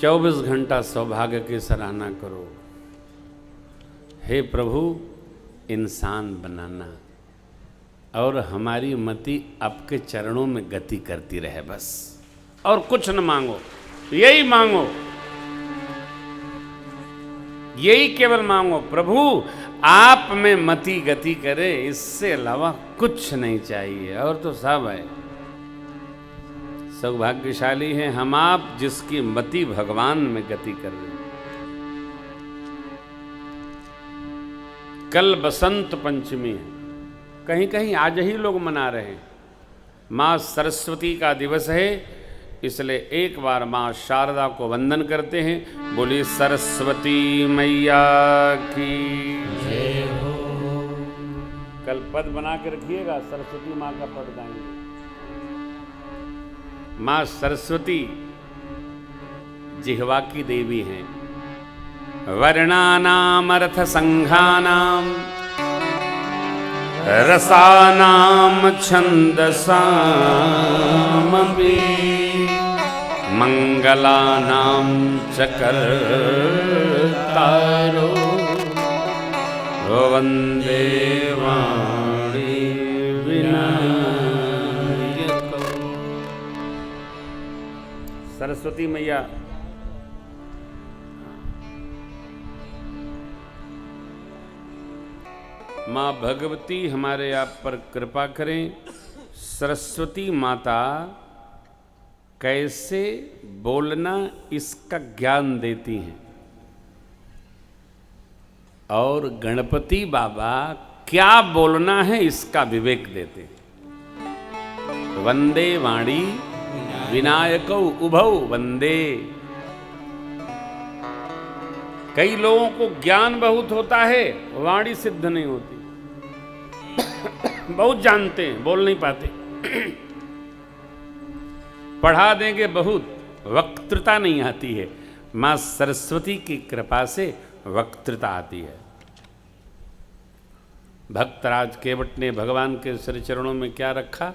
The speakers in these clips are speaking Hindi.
24 घंटा सौभाग्य की सराहना करो। हे प्रभु, इंसान बनाना और हमारी मति आपके चरणों में गति करती रहे, बस और कुछ न मांगो, यही मांगो, यही केवल मांगो। प्रभु आप में मति गति करे, इससे अलावा कुछ नहीं चाहिए, और तो सब है। सौभाग्यशाली हैं हम आप जिसकी मति भगवान में गति कर रहे हैं। कल बसंत पंचमी है, कहीं कहीं आज ही लोग मना रहे हैं। माँ सरस्वती का दिवस है, इसलिए एक बार माँ शारदा को वंदन करते हैं। बोली सरस्वती मैया की जय हो। कल पद बना के रखिएगा, सरस्वती माँ का पद गाएंगे। माँ सरस्वती जिह्वा की देवी हैं। वर्णानाम अर्थ संघानाम रसानाम छंदसामपि मंगलानाम च कर्तारो वंदे वाणी विनायको। सरस्वती मैया माँ भगवती हमारे आप पर कृपा करें। सरस्वती माता कैसे बोलना इसका ज्ञान देती हैं, और गणपति बाबा क्या बोलना है इसका विवेक देते हैं। वंदे वाणी विनायकौ उभौ वंदे। कई लोगों को ज्ञान बहुत होता है, वाणी सिद्ध नहीं होती। बहुत जानते हैं, बोल नहीं पाते। पढ़ा देंगे बहुत, वक्तृता नहीं आती है। मां सरस्वती की कृपा से वक्तृता आती है। भक्तराज केवट ने भगवान के श्री चरणों में क्या रखा?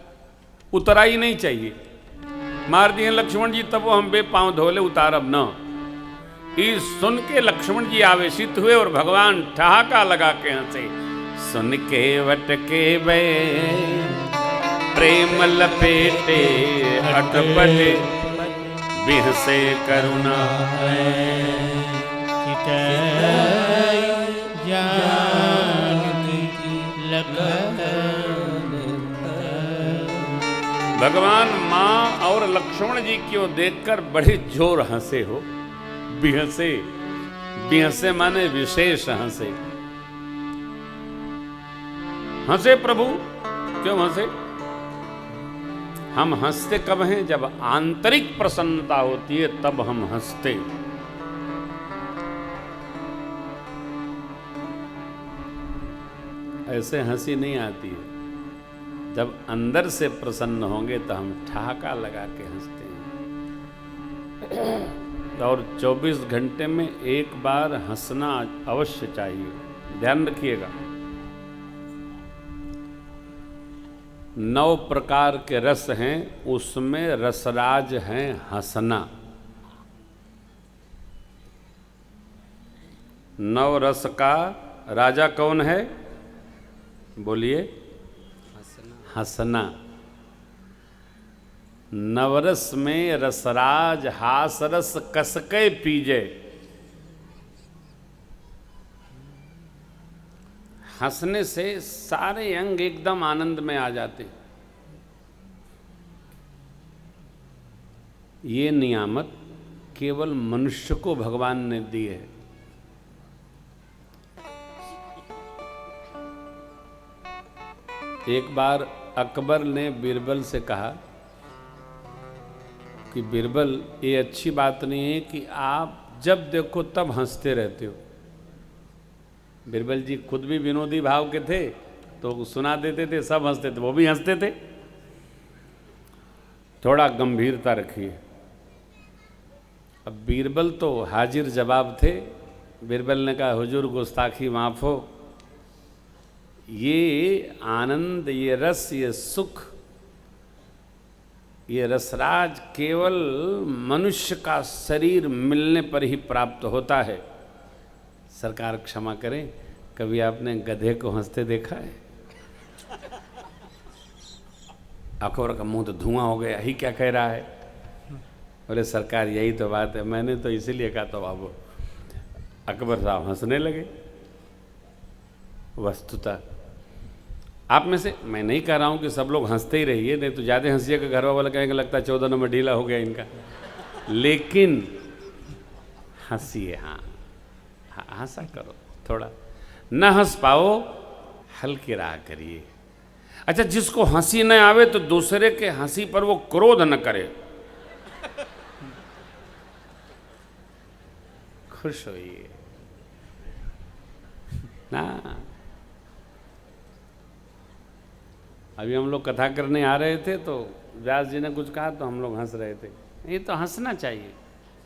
उतरा ही नहीं चाहिए। मार दिए लक्ष्मण जी, तब वो हम बेपांव धोले, उतारब न। इस सुन के लक्ष्मण जी आवेशित हुए और भगवान ठहाका लगा के हंसे। सुन के वट के बे प्रेम लपेटे अटपटे बिहसे करुणा भगवान माँ और लक्ष्मण जी की ओर देखकर बड़े जोर हंसे हो। बिहसे, बिहसे माने विशेष हंसे। हंसे प्रभु, क्यों हंसे? हम हंसते कब हैं? जब आंतरिक प्रसन्नता होती है तब हम हंसते। ऐसे हंसी नहीं आती है। जब अंदर से प्रसन्न होंगे तो हम ठहाका लगा के हंसते हैं। और 24 घंटे में एक बार हंसना अवश्य चाहिए, ध्यान रखिएगा। 9 प्रकार के रस हैं, उसमें रसराज हैं हंसना। 9 रस का राजा कौन है? बोलिए। हंसना। नवरस में रसराज हासरस कसके पीजे। हंसने से सारे अंग एकदम आनंद में आ जाते। ये नियामत केवल मनुष्य को भगवान ने दी है। एक बार अकबर ने बीरबल से कहा कि बीरबल, ये अच्छी बात नहीं है कि आप जब देखो तब हंसते रहते हो। बीरबल जी खुद भी विनोदी भाव के थे, तो सुना देते थे, सब हंसते थे, वो भी हंसते थे। थोड़ा गंभीरता रखिए। अब बीरबल तो हाजिर जवाब थे। बीरबल ने कहा, हुजूर गुस्ताखी माफ हो। ये आनंद, ये रस, ये सुख ये रसराज केवल मनुष्य का शरीर मिलने पर ही प्राप्त होता है। सरकार क्षमा करें, कभी आपने गधे को हंसते देखा है? अकबर का मुंह तो धुआं हो गया, ही क्या कह रहा है? बोले सरकार यही तो बात है, मैंने तो इसीलिए कहा। तो अब अकबर साहब हंसने लगे। वस्तुतः आप में से मैं नहीं कह रहा हूं कि सब लोग हंसते ही रहिए, नहीं तो ज़्यादा हंसिएगा घर वाला कहेंगे लगता है 14 नंबर ढीला हो गया इनका। लेकिन हंसिए, हाँ हंसा करो थोड़ा। न हंस पाओ हल्की राह करिए। अच्छा, जिसको हंसी न आवे तो दूसरे के हंसी पर वो क्रोध न करे, खुश होइए ना। अभी हम लोग कथा करने आ रहे थे तो व्यास जी ने कुछ कहा तो हम लोग हंस रहे थे। ये तो हंसना चाहिए,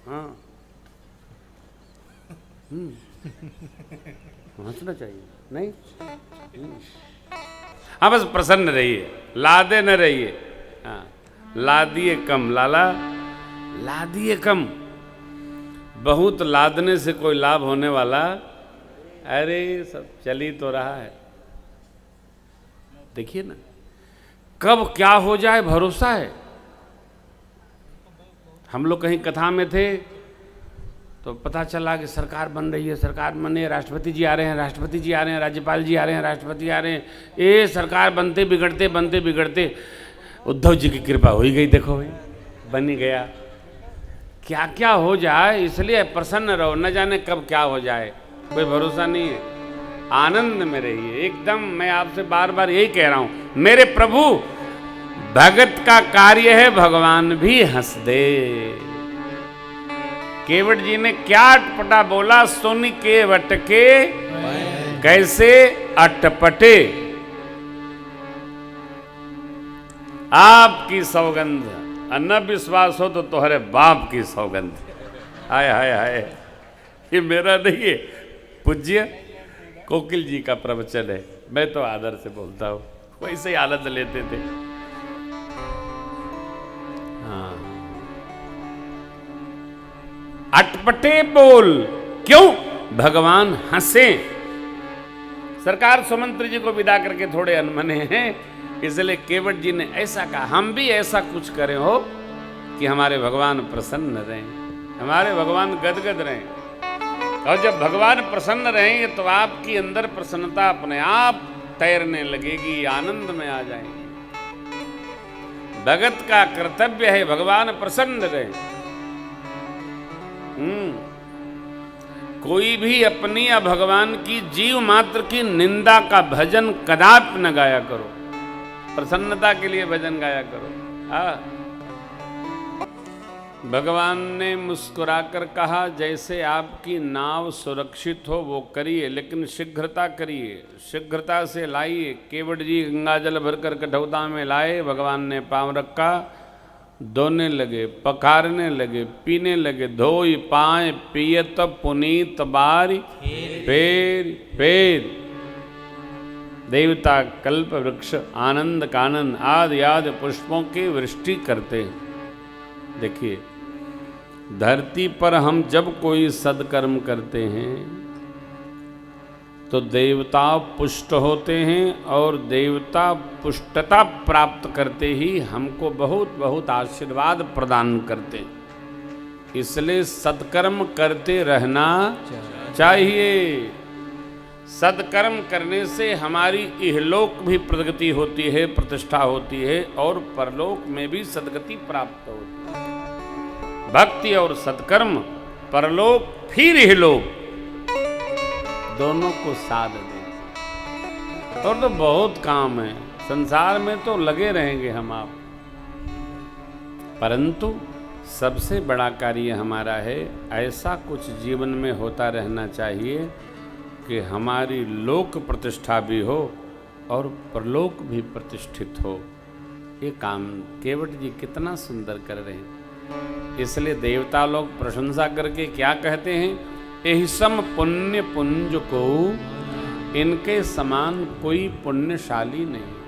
हाँ हंसना चाहिए, नहीं हाँ बस प्रसन्न रहिए, लादे न रहिए। हाँ लादिए कम लाला, लादिए कम। बहुत लादने से कोई लाभ होने वाला, अरे सब चली तो रहा है। देखिए ना, कब क्या हो जाए भरोसा है। हम लोग कहीं कथा में थे तो पता चला कि सरकार बन रही है, सरकार बने, राष्ट्रपति जी आ रहे हैं, राष्ट्रपति जी आ रहे हैं, राज्यपाल जी आ रहे हैं, राष्ट्रपति आ रहे हैं। ये सरकार बनते बिगड़ते उद्धव जी की कृपा हो ही गई। देखो भाई बन ही गया। क्या क्या हो जाए, इसलिए प्रसन्न रहो, न जाने कब क्या हो जाए, कोई भरोसा नहीं है। आनंद में रहिए एकदम। मैं आपसे बार बार यही कह रहा हूं, मेरे प्रभु भगत का कार्य है भगवान भी हंस दे। केवट जी ने क्या अटपटा बोला, सोनी केवट के कैसे अटपटे। आपकी सौगंध, न विश्वास हो तो तुम्हारे बाप की सौगंध। हाय हाय हाय, ये मेरा नहीं है, पूज्य कोकिल जी का प्रवचन है। मैं तो आदर से बोलता हूं, वैसे ही आनंद लेते थे। हाँ अटपटे बोल, क्यों? भगवान हंसे। सरकार सुमंत्री जी को विदा करके थोड़े अनमने हैं, इसलिए केवट जी ने ऐसा कहा, हम भी ऐसा कुछ करें हो कि हमारे भगवान प्रसन्न रहें, हमारे भगवान गदगद रहें। और जब भगवान प्रसन्न रहेंगे तो आपकी अंदर प्रसन्नता अपने आप तैरने लगेगी, आनंद में आ जाएंगे। भगत का कर्तव्य है भगवान प्रसन्न रहे। कोई भी अपनी या भगवान की जीव मात्र की निंदा का भजन कदापि न गाया करो, प्रसन्नता के लिए भजन गाया करो। भगवान ने मुस्कुराकर कहा, जैसे आपकी नाव सुरक्षित हो वो करिए, लेकिन शीघ्रता करिए, शीघ्रता से लाइए। केवट जी गंगा जल भरकर कठौता में लाए, भगवान ने पांव रखा, धोने लगे, पखारने लगे, पीने लगे। धोई पाए पियत पुनीत बारी फेर। देवता कल्प वृक्ष आनंद कानन आदि आदि पुष्पों की वृष्टि करते हैं। देखिए, धरती पर हम जब कोई सदकर्म करते हैं तो देवता पुष्ट होते हैं, और देवता पुष्टता प्राप्त करते ही हमको बहुत बहुत आशीर्वाद प्रदान करते हैं। इसलिए सत्कर्म करते रहना चाहिए। सत्कर्म करने से हमारी इहलोक भी प्रगति होती है, प्रतिष्ठा होती है, और परलोक में भी सद्गति प्राप्त होती है। भक्ति और सत्कर्म, परलोक फिर इहलोक, दोनों को साध देते। और तो बहुत काम है संसार में, तो लगे रहेंगे हम आप, परंतु सबसे बड़ा कार्य हमारा है, ऐसा कुछ जीवन में होता रहना चाहिए कि हमारी लोक प्रतिष्ठा भी हो और परलोक भी प्रतिष्ठित हो। ये काम केवट जी कितना सुंदर कर रहे हैं। इसलिए देवता लोग प्रशंसा करके क्या कहते हैं, एहि सम पुण्य पुंज को इनके समान कोई पुण्यशाली नहीं।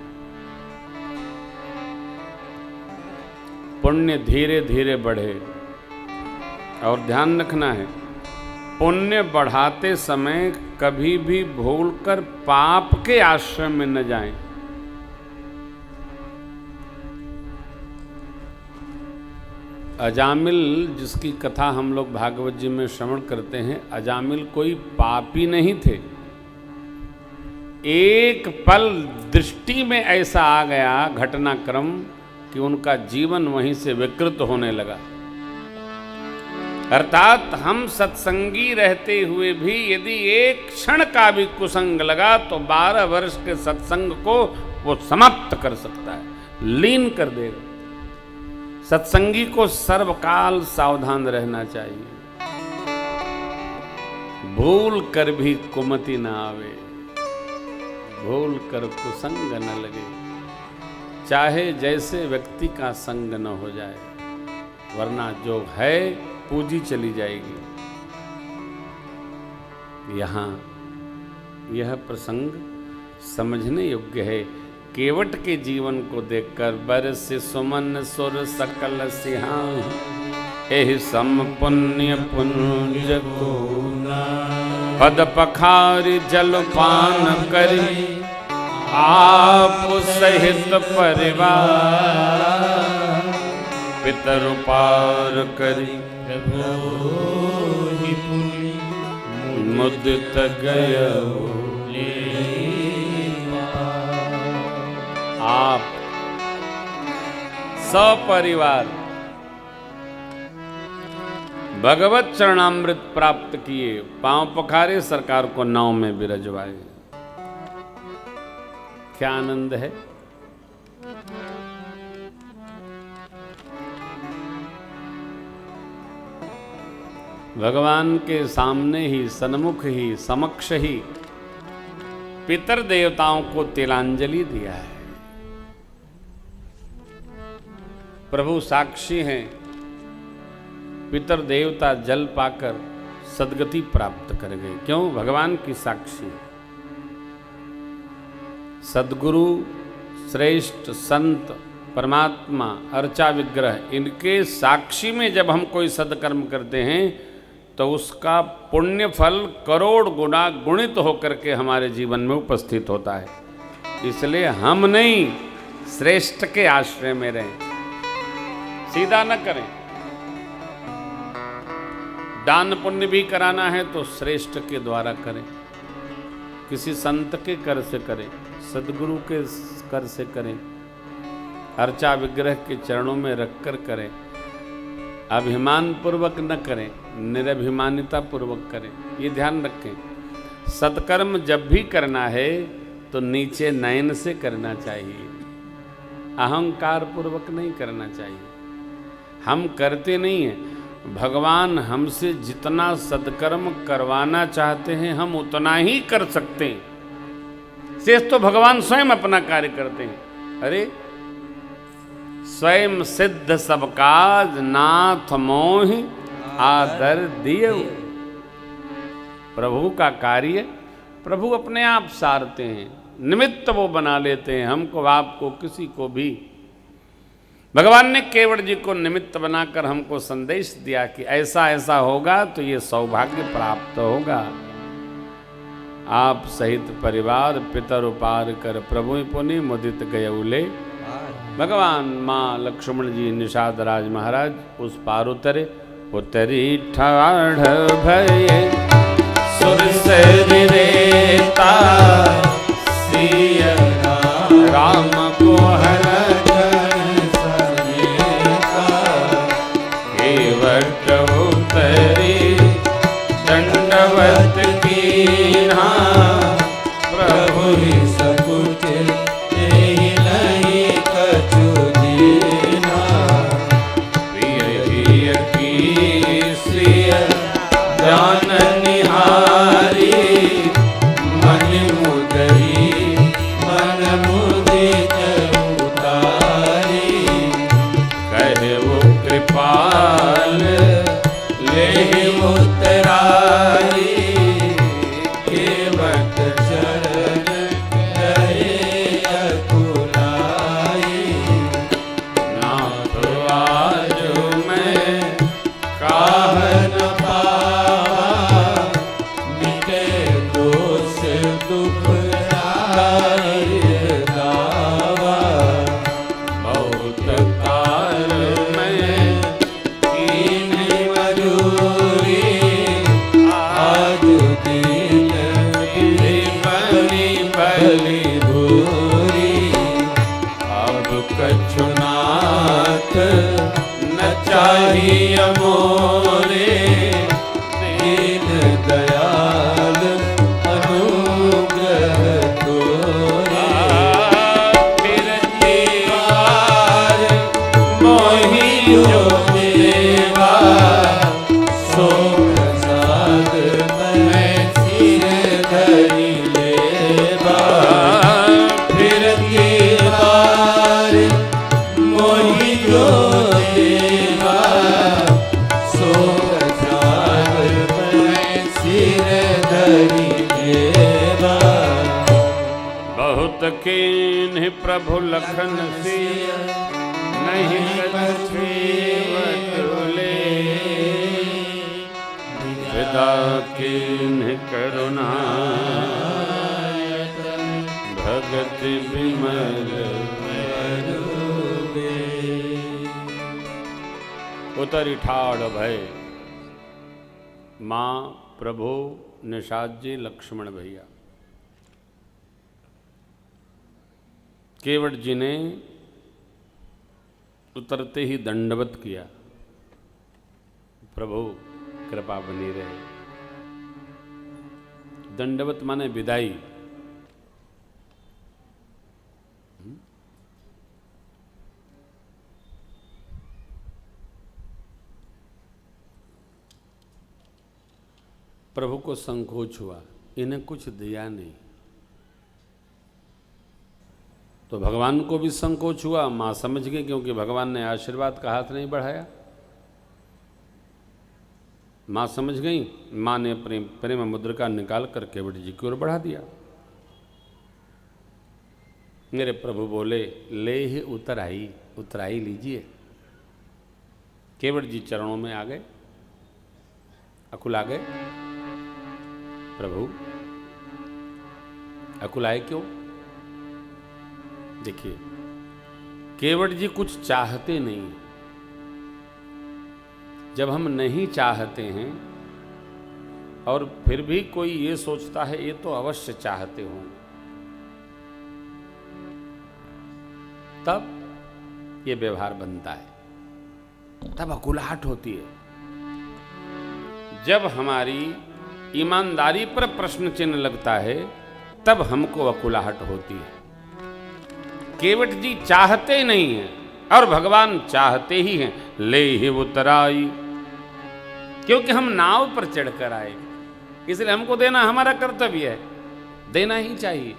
पुण्य धीरे धीरे बढ़े। और ध्यान रखना है, पुण्य बढ़ाते समय कभी भी भूलकर पाप के आश्रम में न जाएं। अजामिल, जिसकी कथा हम लोग भागवत जी में श्रवण करते हैं, अजामिल कोई पापी नहीं थे। एक पल दृष्टि में ऐसा आ गया घटनाक्रम कि उनका जीवन वहीं से विकृत होने लगा। अर्थात हम सत्संगी रहते हुए भी यदि एक क्षण का भी कुसंग लगा तो 12 वर्ष के सत्संग को वो समाप्त कर सकता है, लीन कर देगा। सत्संगी को सर्वकाल सावधान रहना चाहिए, भूल कर भी कुमति न आवे, भूल कर कुसंग न लगे, चाहे जैसे व्यक्ति का संग न हो जाए, वरना जो है पूंजी चली जाएगी। यहाँ यह प्रसंग समझने योग्य है। केवट के जीवन को देखकर बरस सुमन सुर सकल सिहां, एहि सम पुण्य पुंज को पद पखारि जल पान करी, आप सहित परिवार पितर पार करी, मुदित गयो आप सपरिवार भगवत चरणामृत प्राप्त किए, पांव पखारे, सरकार को नाव में बिराजवाए। क्या आनंद है। भगवान के सामने ही, सन्मुख ही, समक्ष ही पितर देवताओं को तिलांजलि दिया है। प्रभु साक्षी हैं, पितर देवता जल पाकर सद्गति प्राप्त कर गए। क्यों? भगवान की साक्षी। सद्गुरु, श्रेष्ठ संत, परमात्मा, अर्चा विग्रह, इनके साक्षी में जब हम कोई सदकर्म करते हैं तो उसका पुण्य फल करोड़ गुना गुणित होकर के हमारे जीवन में उपस्थित होता है। इसलिए हम नहीं, श्रेष्ठ के आश्रय में रहें, सीधा न करें। दान पुण्य भी कराना है तो श्रेष्ठ के द्वारा करें, किसी संत के कर से करें, सदगुरु के कर से करें, अर्चा विग्रह के चरणों में रखकर करें। अभिमान पूर्वक न करें, निरभिमानिता पूर्वक करें। ये ध्यान रखें। सत्कर्म जब भी करना है तो नीचे नयन से करना चाहिए, अहंकार पूर्वक नहीं करना चाहिए। हम करते नहीं हैं। भगवान हमसे जितना सत्कर्म करवाना चाहते हैं हम उतना ही कर सकते हैं। शेष तो भगवान स्वयं अपना कार्य करते हैं। अरे स्वयं सिद्ध सब काज, नाथ मोहि आदर दियो। प्रभु का कार्य प्रभु अपने आप सारते हैं, निमित्त वो बना लेते हैं, हमको आपको किसी को भी। भगवान ने केवट जी को निमित्त बनाकर हमको संदेश दिया कि ऐसा ऐसा होगा तो ये सौभाग्य प्राप्त होगा। आप सहित परिवार पितर उपार कर प्रभु पुनि मुदित गयउले। भगवान, माँ लक्ष्मण जी, निषाद राज महाराज उस पार उतरे। उतरी ठाढ़ भये सुरसरी रेता, सिया राम को हर केवट उतरी दंडवत कीन्हा, प्रभु ही सकुच गली भूरी, अब कछु नाथ न चाहिए मोरे, दीन दयाल अनुग्रह तोरे। फिर दीवार मोहि जो देवा, सो प्रसाद मैं सिर धरि लेवा। फिर दीवार मोहि जो देवा, सो प्रसाद मैं सिर धरि लेवा। बहुत कीन्ह प्रभु लखन सिय, नहीं कछुवत ले। विदा कीन्ह करुणा, भगत विमल उतरी ठाड़ भय। माँ, प्रभु, निषाद जी, लक्ष्मण भैया। केवट जी ने उतरते ही दंडवत किया, प्रभु कृपा बनी रहे। दंडवत माने विदाई। प्रभु को संकोच हुआ, इन्हें कुछ दिया नहीं। तो भगवान को भी संकोच हुआ, मां समझ गई, क्योंकि भगवान ने आशीर्वाद का हाथ नहीं बढ़ाया। मां समझ गई। मां ने प्रेम मुद्रिका निकाल कर केवट जी की ओर बढ़ा दिया। मेरे प्रभु बोले, ले ही उतराई लीजिए। केवट जी चरणों में आ गए, अकुला गए। प्रभु अकुलाए क्यों? देखिए, केवट जी कुछ चाहते नहीं। जब हम नहीं चाहते हैं और फिर भी कोई ये सोचता है ये तो अवश्य चाहते हों, तब ये व्यवहार बनता है, तब अकुलाहट होती है। जब हमारी ईमानदारी पर प्रश्न चिन्ह लगता है, तब हमको अकुलाहट होती है। केवट जी चाहते नहीं हैं और भगवान चाहते ही हैं, ले ही उतराई। क्योंकि हम नाव पर चढ़कर आए, इसलिए हमको देना हमारा कर्तव्य है, देना ही चाहिए।